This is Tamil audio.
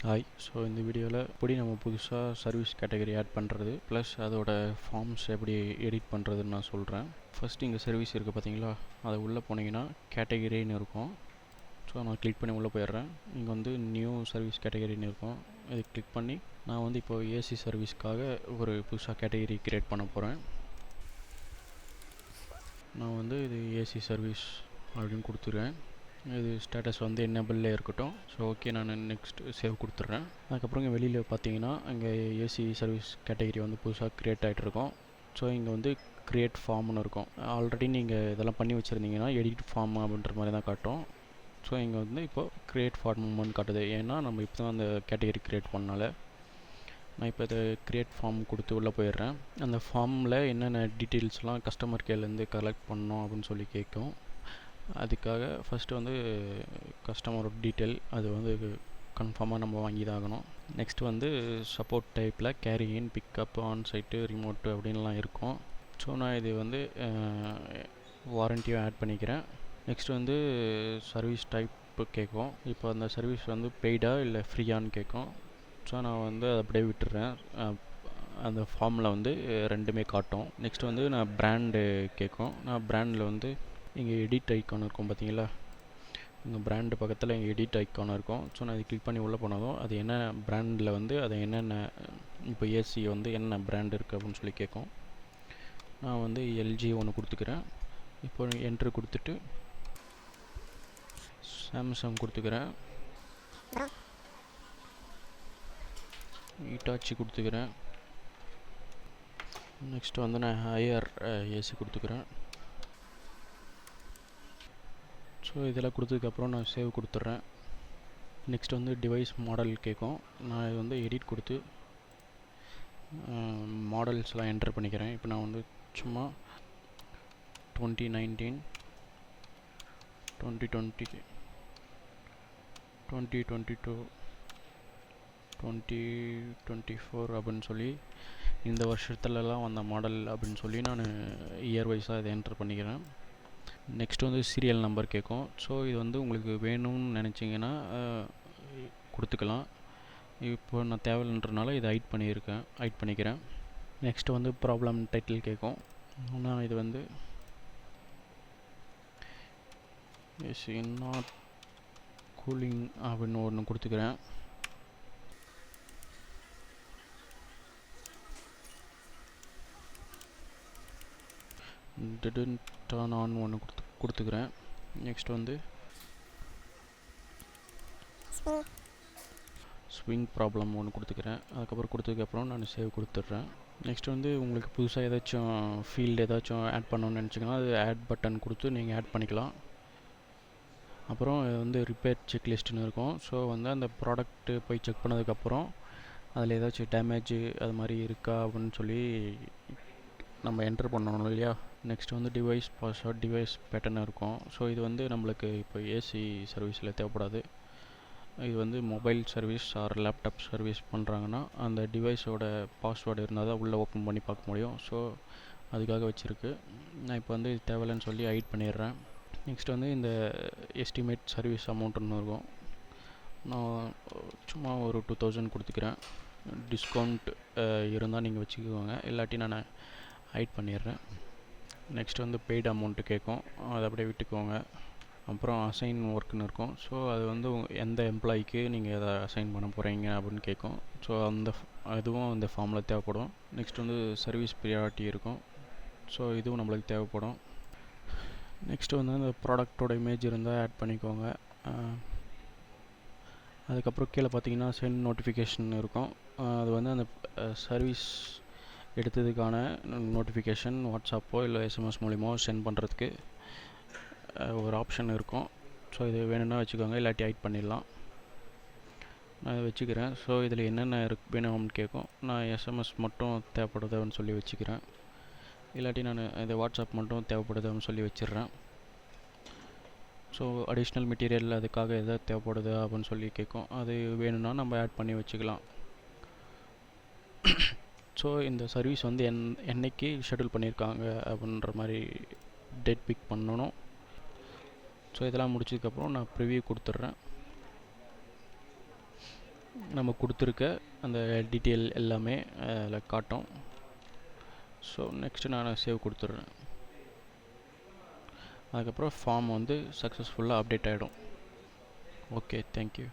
ஹாய். ஸோ இந்த வீடியோவில் எப்படி நம்ம புதுசாக சர்வீஸ் கேட்டகரி ஆட் பண்ணுறது ப்ளஸ் அதோட ஃபார்ம்ஸ் எப்படி எடிட் பண்ணுறதுன்னு நான் சொல்கிறேன். ஃபஸ்ட்டு இங்கே சர்வீஸ் இருக்குது பார்த்தீங்களா, அது உள்ளே போனீங்கன்னா கேட்டகரின்னு இருக்கும். ஸோ நான் கிளிக் பண்ணி உள்ளே போயிடுறேன். இங்கே வந்து நியூ சர்வீஸ் கேட்டகரின்னு இருக்கும். இது கிளிக் பண்ணி நான் வந்து இப்போ ஏசி சர்வீஸ்க்காக ஒரு புதுசாக கேட்டகரி க்ரியேட் பண்ண போகிறேன். நான் வந்து இது ஏசி சர்வீஸ் அப்படின்னு கொடுத்துருவேன். இது ஸ்டேட்டஸ் வந்து என்னபிள்லே இருக்கட்டும். ஸோ ஓகே, நான் நெக்ஸ்ட் சேவ் கொடுத்துட்றேன். அதுக்கப்புறம் இங்கே வெளியில் பார்த்தீங்கன்னா இங்கே ஏசி சர்வீஸ் கேட்டகரி வந்து புதுசாக க்ரியேட் ஆகிட்ருக்கோம். ஸோ இங்கே வந்து க்ரியேட் ஃபார்ம்னு இருக்கும். ஆல்ரெடி நீங்கள் இதெல்லாம் பண்ணி வச்சுருந்தீங்கன்னா எடிட் ஃபார்ம் அப்படின்ற மாதிரி தான் காட்டும். ஸோ இங்கே வந்து இப்போது க்ரியேட் ஃபார்ம்னு காட்டுது. ஏன்னா நம்ம இப்போ தான் அந்த கேட்டகரி க்ரியேட் பண்ணனால. நான் இப்போ இதை க்ரியேட் ஃபார்ம் கொடுத்து உள்ளே போயிடுறேன். அந்த ஃபார்மில் என்னென்ன டீட்டெயில்ஸ்லாம் கஸ்டமர் கேர்லேருந்து கலெக்ட் பண்ணணும் அப்படின்னு சொல்லி கேட்கும். அதுக்காக ஃபஸ்ட்டு வந்து கஸ்டமரோட டீட்டெயில் அது வந்து கன்ஃபார்மாக நம்ம வாங்கி தான் ஆகணும். நெக்ஸ்ட் வந்து சப்போர்ட் டைப்பில் கேரியின் பிக்கப் ஆன்சைட்டு ரிமோட்டு அப்படின்லாம் இருக்கும். ஸோ நான் இது வந்து வாரண்டியும் ஆட் பண்ணிக்கிறேன். நெக்ஸ்ட் வந்து சர்வீஸ் டைப்பு கேட்கும். இப்போ அந்த சர்வீஸ் வந்து பெய்டா இல்லை ஃப்ரீயான்னு கேட்கும். ஸோ நான் வந்து அதை அப்படியே விட்டுறேன். அந்த ஃபார்மில் வந்து ரெண்டுமே காட்டும். நெக்ஸ்ட் வந்து நான் பிராண்டு கேட்கும். நான் பிராண்டில் வந்து இங்கே எடிட் ஐக்கான் இருக்கும் பார்த்தீங்களா, இங்கே பிராண்டு பக்கத்தில் இங்கே எடிட் ஐக்கான் இருக்கும். ஸோ நான் இது கிளிக் பண்ணி உள்ளே போனதும் அது என்ன பிராண்டில் வந்து அதை என்னென்ன இப்போ ஏசி வந்து என்ன பிராண்ட் இருக்குது அப்படின்னு சொல்லி கேட்கும். நான் வந்து எல்ஜி ஒன்று கொடுத்துக்கிறேன். இப்போ என்ட்ரு கொடுத்துட்டு சாம்சங் கொடுத்துக்கிறேன். இட்டாச்சி கொடுத்துக்கிறேன். நெக்ஸ்ட் வந்து நான் ஹையர் ஏசி கொடுத்துக்கிறேன். ஸோ இதெல்லாம் கொடுத்ததுக்கப்புறம் நான் சேவ் கொடுத்துட்றேன். நெக்ஸ்ட் வந்து டிவைஸ் மாடல் கேட்கும். நான் இது வந்து எடிட் கொடுத்து மாடல்ஸ்லாம் என்டர் பண்ணிக்கிறேன். இப்போ நான் வந்து சும்மா 2019 2020 2022 2024 அப்படின்னு சொல்லி இந்த வருஷத்துலலாம் வந்த மாடல் அப்படின்னு சொல்லி நான் இயர் வைஸாக இதை என்டர் பண்ணிக்கிறேன். நெக்ஸ்ட் வந்து சீரியல் நம்பர் கேட்கும். ஸோ இது வந்து உங்களுக்கு வேணும்னு நினச்சிங்கன்னா கொடுத்துக்கலாம். இப்போ நான் தேவையில்லைன்றனால இதை ஹைட் பண்ணிக்கிறேன். நெக்ஸ்ட் வந்து ப்ராப்ளம் டைட்டில் கேட்கும். நான் இது வந்து இஸ் நாட் கூலிங் அப்படின்னு ஒன்று கொடுத்துக்கிறேன். didn't turn on ஒன்று கொடுத்துக்கிறேன். நெக்ஸ்ட் வந்து ஸ்விங் ப்ராப்ளம் ஒன்று கொடுத்துக்கிறேன். அதுக்கப்புறம் கொடுத்ததுக்கப்புறம் நான் சேவ் கொடுத்துட்றேன். நெக்ஸ்ட் வந்து உங்களுக்கு புதுசாக ஏதாச்சும் ஃபீல்டு ஏதாச்சும் ஆட் பண்ணணும்னு நினச்சிங்கன்னா அது ஆட் பட்டன் கொடுத்து நீங்கள் ஆட் பண்ணிக்கலாம். அப்புறம் வந்து ரிப்பேர் செக்லிஸ்ட்டுன்னு இருக்கும். ஸோ வந்து அந்த ப்ராடக்ட்டு போய் செக் பண்ணதுக்கப்புறம் அதில் ஏதாச்சும் டேமேஜ் அது மாதிரி இருக்கா அப்படின்னு சொல்லி நம்ம என்டர் பண்ணணும் இல்லையா. நெக்ஸ்ட் வந்து டிவைஸ் பாஸ்வேர்ட் டிவைஸ் பேட்டர்ன் இருக்கும். ஸோ இது வந்து நம்மளுக்கு இப்போ ஏசி சர்வீஸில் தேவைப்படாது. இது வந்து mobile service or laptop service பண்ணுறாங்கன்னா அந்த டிவைஸோட பாஸ்வேர்டு இருந்தால் தான் உள்ளே ஓப்பன் பண்ணி பார்க்க முடியும். ஸோ அதுக்காக வச்சுருக்கு. நான் இப்போ வந்து இது தேவையில்லைன்னு சொல்லி ஹைட் பண்ணிடுறேன். நெக்ஸ்ட் வந்து இந்த எஸ்டிமேட் சர்வீஸ் அமௌண்ட்டுன்னு இருக்கும். நான் சும்மா ஒரு 2000 கொடுத்துக்கிறேன். டிஸ்கவுண்ட் இருந்தால் நீங்கள் வச்சுக்குவாங்க, இல்லாட்டி நான் ஹைட் பண்ணிடுறேன். நெக்ஸ்ட் வந்து பெய்டு அமௌண்ட்டு கேட்கும். அதை அப்படியே விட்டுக்குவாங்க. அப்புறம் அசைன் ஒர்க்குன்னு இருக்கும். ஸோ அது வந்து எந்த எம்ப்ளாய்க்கு நீங்கள் எதை அசைன் பண்ண போகிறீங்க அப்படின்னு கேட்கும். ஸோ அதுவும் இந்த ஃபார்மில் தேவைப்படும். நெக்ஸ்ட் வந்து சர்வீஸ் ப்ரியாரிட்டி இருக்கும். ஸோ இதுவும் நம்மளுக்கு தேவைப்படும். நெக்ஸ்ட் வந்து அந்த ப்ராடக்டோட இமேஜ் இருந்தால் ஆட் பண்ணிக்கோங்க. அதுக்கப்புறம் கீழே பார்த்தீங்கன்னா சென்ட் நோட்டிஃபிகேஷன் இருக்கும். அது வந்து அந்த சர்வீஸ் எடுத்ததுக்கான நோட்டிஃபிகேஷன் வாட்ஸ்அப்போ இல்லை எஸ்எம்எஸ் மூலிமா சென்ட் பண்ணுறதுக்கு ஒரு ஆப்ஷன் இருக்கும். ஸோ இது வேணும்னா வச்சுக்கோங்க, இல்லாட்டி ஹைட் பண்ணிடலாம். நான் இதை வச்சுக்கிறேன். ஸோ இதில் என்னென்ன வேணும்னு கேட்கும். நான் எஸ்எம்எஸ் மட்டும் தேவைப்படுதுன்னு சொல்லி வச்சுக்கிறேன், இல்லாட்டி நான் இது வாட்ஸ்அப் மட்டும் தேவைப்படுதுன்னு சொல்லி வச்சிடுறேன். ஸோ அடிஷ்னல் மெட்டீரியல் அதுக்காக எதாவது தேவைப்படுது அப்படின்னு சொல்லி கேட்கும். அது வேணும்னா நம்ம ஆட் பண்ணி வச்சுக்கலாம். ஸோ இந்த சர்வீஸ் வந்து என்னைக்கு ஷெட்யூல் பண்ணியிருக்காங்க அப்படின்ற மாதிரி டேட் பிக் பண்ணணும். ஸோ இதெல்லாம் முடிச்சதுக்கப்புறம் நான் ப்ரிவியூ கொடுத்துட்றேன். நம்ம கொடுத்துருக்க அந்த டீட்டெயில் எல்லாமே அதில் காட்டும். ஸோ நெக்ஸ்ட்டு நான் சேவ் கொடுத்துட்றேன். அதுக்கப்புறம் ஃபார்ம் வந்து சக்ஸஸ்ஃபுல்லாக அப்டேட் ஆகிடும். Okay, thank you.